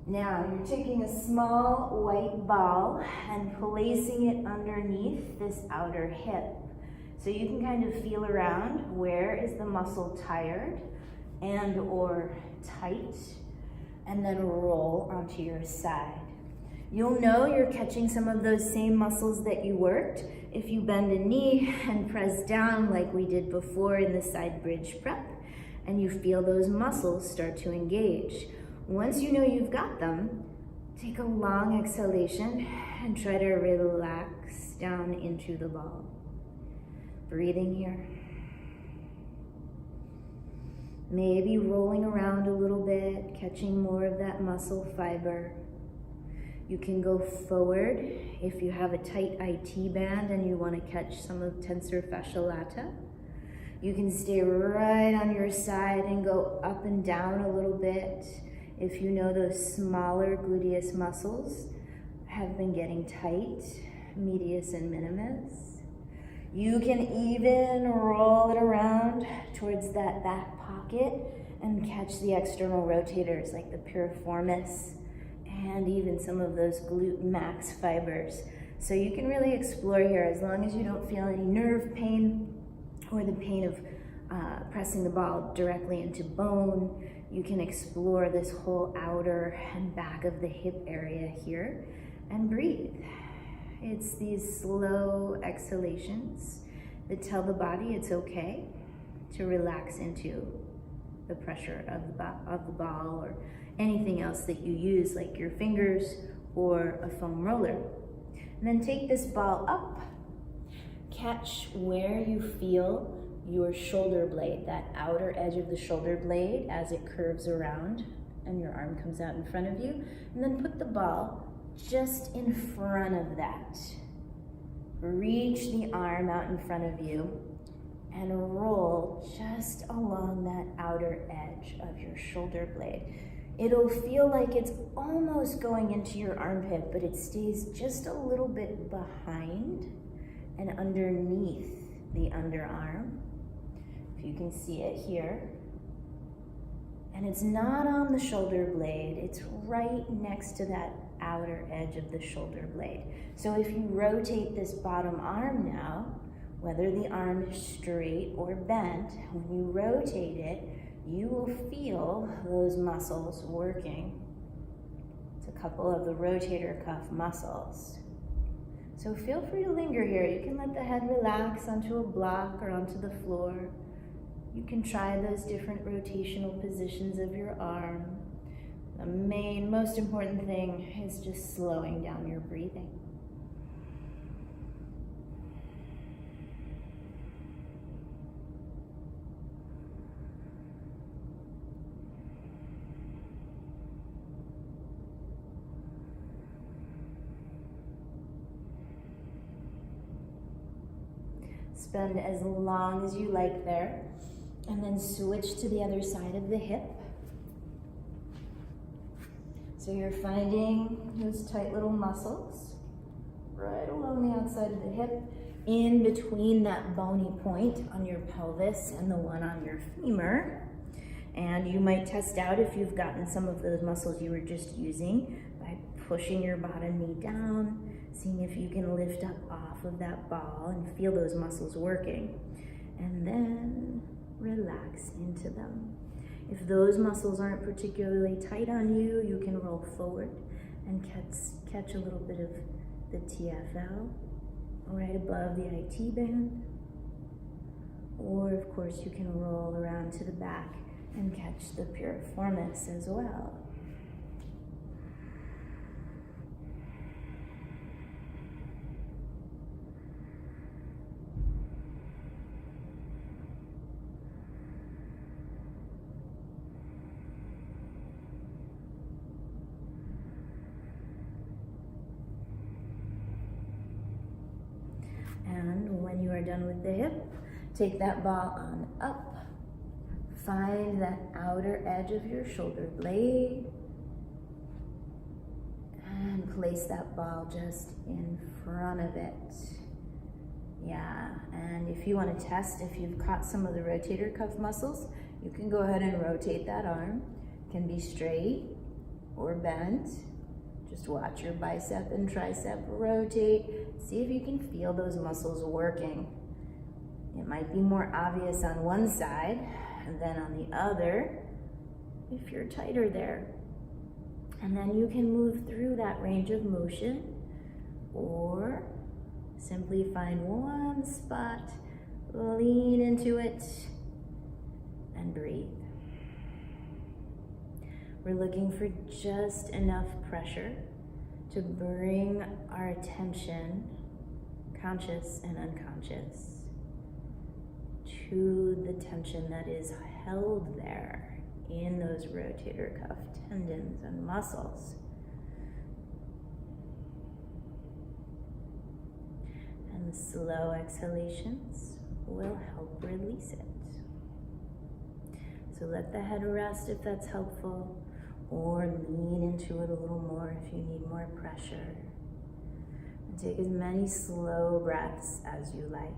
Now you're taking a small white ball and placing it underneath this outer hip. So you can kind of feel around, where is the muscle tired and or tight, and then roll onto your side. You'll know you're catching some of those same muscles that you worked if you bend a knee and press down like we did before in the side bridge prep, and you feel those muscles start to engage. Once you know you've got them, take a long exhalation and try to relax down into the ball. Breathing here. Maybe rolling around a little bit, catching more of that muscle fiber. You can go forward if you have a tight IT band and you want to catch some of tensor fascia lata. You can stay right on your side and go up and down a little bit if you know those smaller gluteus muscles have been getting tight, medius and minimus. You can even roll it around towards that back pocket and catch the external rotators like the piriformis and even some of those glute max fibers. So you can really explore here as long as you don't feel any nerve pain or the pain of pressing the ball directly into bone. You can explore this whole outer and back of the hip area here and breathe. It's these slow exhalations that tell the body it's okay to relax into the pressure of the ball or anything else that you use, like your fingers or a foam roller. And then take this ball up, catch where you feel your shoulder blade, that outer edge of the shoulder blade as it curves around and your arm comes out in front of you, and then put the ball just in front of that. Reach the arm out in front of you and roll just along that outer edge of your shoulder blade. It'll feel like it's almost going into your armpit, but it stays just a little bit behind and underneath the underarm. If you can see it here. And it's not on the shoulder blade, it's right next to that outer edge of the shoulder blade. So if you rotate this bottom arm now, whether the arm is straight or bent, when you rotate it, you will feel those muscles working. It's a couple of the rotator cuff muscles. So feel free to linger here. You can let the head relax onto a block or onto the floor. You can try those different rotational positions of your arm. The most important thing is just slowing down your breathing. Spend as long as you like there, and then switch to the other side of the hip. So you're finding those tight little muscles right along the outside of the hip, in between that bony point on your pelvis and the one on your femur. And you might test out if you've gotten some of those muscles you were just using by pushing your bottom knee down, seeing if you can lift up off of that ball and feel those muscles working. And then relax into them. If those muscles aren't particularly tight on you, you can roll forward and catch a little bit of the TFL right above the IT band. Or of course you can roll around to the back and catch the piriformis as well. And when you are done with the hip, take that ball on up. Find that outer edge of your shoulder blade. And place that ball just in front of it. Yeah, and if you want to test if you've caught some of the rotator cuff muscles, you can go ahead and rotate that arm. It can be straight or bent. Just watch your bicep and tricep rotate. See if you can feel those muscles working. It might be more obvious on one side and then on the other if you're tighter there. And then you can move through that range of motion or simply find one spot, lean into it, and breathe. We're looking for just enough pressure to bring our attention, conscious and unconscious, to the tension that is held there in those rotator cuff tendons and muscles. And the slow exhalations will help release it. So let the head rest if that's helpful, or lean into it a little more if you need more pressure. And take as many slow breaths as you like.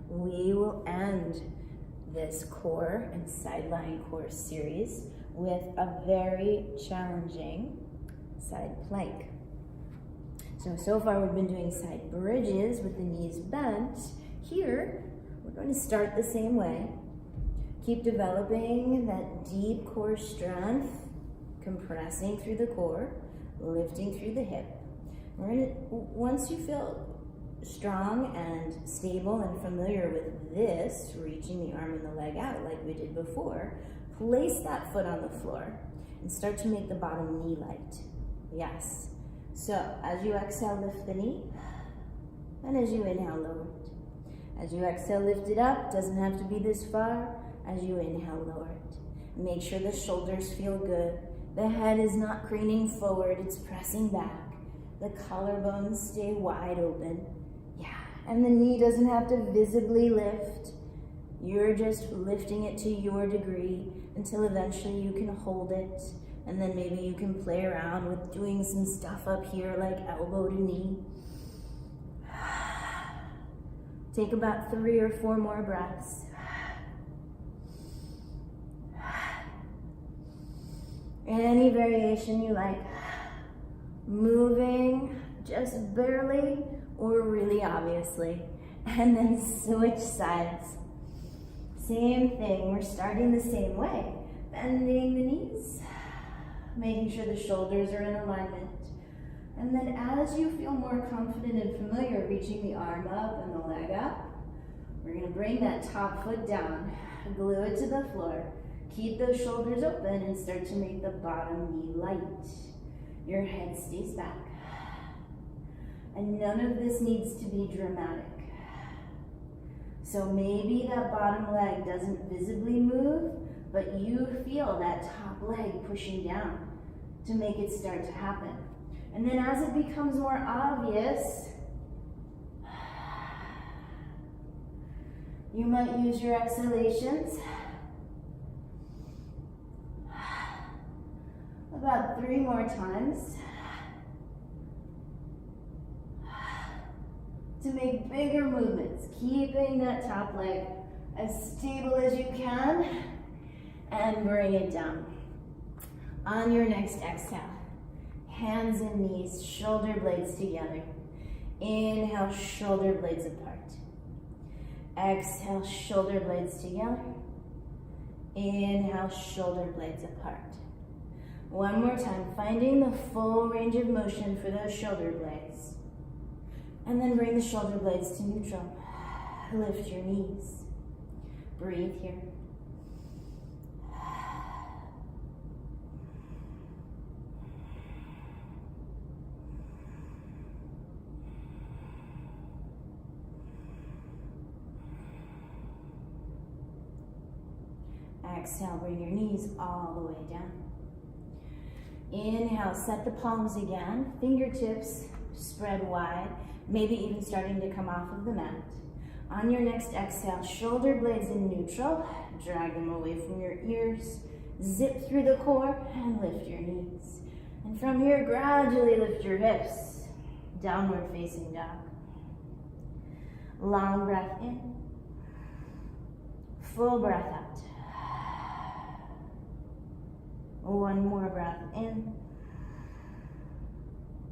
We will end this core and sideline core series with a very challenging side plank. So far we've been doing side bridges with the knees bent. Here, we're going to start the same way. Keep developing that deep core strength, compressing through the core, lifting through the hip. Once you feel strong and stable and familiar with this, reaching the arm and the leg out like we did before, place that foot on the floor and start to make the bottom knee light. Yes. So as you exhale, lift the knee, and as you inhale, lower it. As you exhale, lift it up. Doesn't have to be this far. As you inhale, lower it. Make sure the shoulders feel good. The head is not craning forward, it's pressing back. The collarbones stay wide open. Yeah, and the knee doesn't have to visibly lift. You're just lifting it to your degree until eventually you can hold it. And then maybe you can play around with doing some stuff up here like elbow to knee. Take about 3 or 4 more breaths. Any variation you like. Moving just barely or really obviously. And then switch sides. Same thing, we're starting the same way. Bending the knees, making sure the shoulders are in alignment. And then as you feel more confident and familiar reaching the arm up and the leg up, we're gonna bring that top foot down, glue it to the floor, keep those shoulders open and start to make the bottom knee light. Your head stays back. And none of this needs to be dramatic. So maybe that bottom leg doesn't visibly move, but you feel that top leg pushing down to make it start to happen. And then as it becomes more obvious, you might use your exhalations. About 3 more times. To make bigger movements, keeping that top leg as stable as you can, and bring it down. On your next exhale, hands and knees, shoulder blades together. Inhale, shoulder blades apart. Exhale, shoulder blades together. Inhale, shoulder blades apart. One more time, finding the full range of motion for those shoulder blades. And then bring the shoulder blades to neutral. Lift your knees. Breathe here. Exhale, bring your knees all the way down. Inhale, set the palms again. Fingertips spread wide. Maybe even starting to come off of the mat. On your next exhale, shoulder blades in neutral. Drag them away from your ears. Zip through the core and lift your knees. And from here, gradually lift your hips, downward facing dog. Long breath in, full breath out. One more breath in.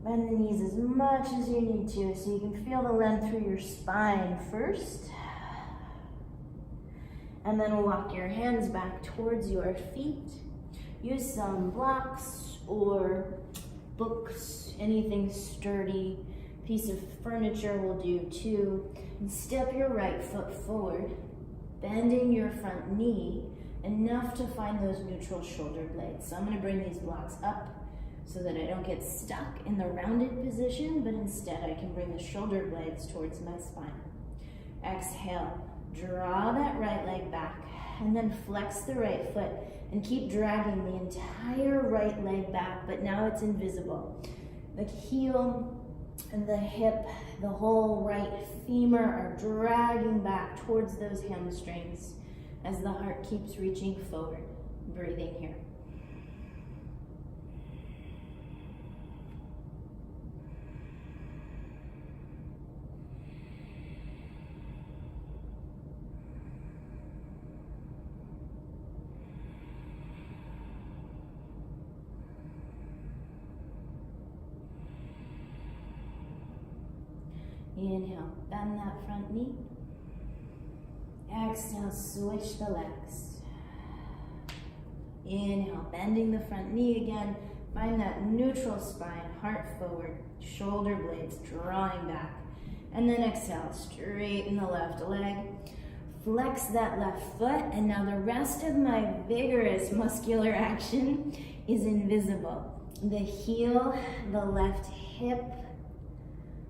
Bend the knees as much as you need to so you can feel the length through your spine first. And then walk your hands back towards your feet. Use some blocks or books, anything sturdy. Piece of furniture will do too. And step your right foot forward, bending your front knee enough to find those neutral shoulder blades. So I'm going to bring these blocks up so that I don't get stuck in the rounded position, but instead I can bring the shoulder blades towards my spine. Exhale, draw that right leg back, and then flex the right foot and keep dragging the entire right leg back, but now it's invisible. The heel and the hip, the whole right femur are dragging back towards those hamstrings as the heart keeps reaching forward. Breathing here. Inhale, bend that front knee. Exhale, switch the legs. Inhale, bending the front knee again. Find that neutral spine, heart forward, shoulder blades drawing back. And then exhale, straighten the left leg. Flex that left foot, and now the rest of my vigorous muscular action is invisible. The heel, the left hip,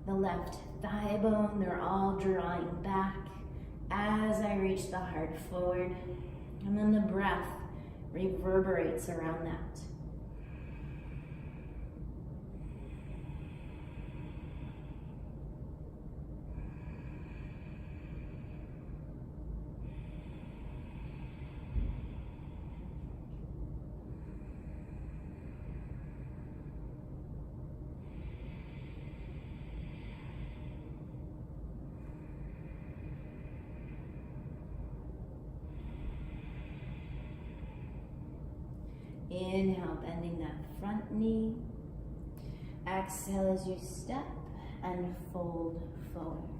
the left thigh bone, they're all drawing back as I reach the heart forward. And then the breath reverberates around that. Inhale, bending that front knee. Exhale as you step and fold forward.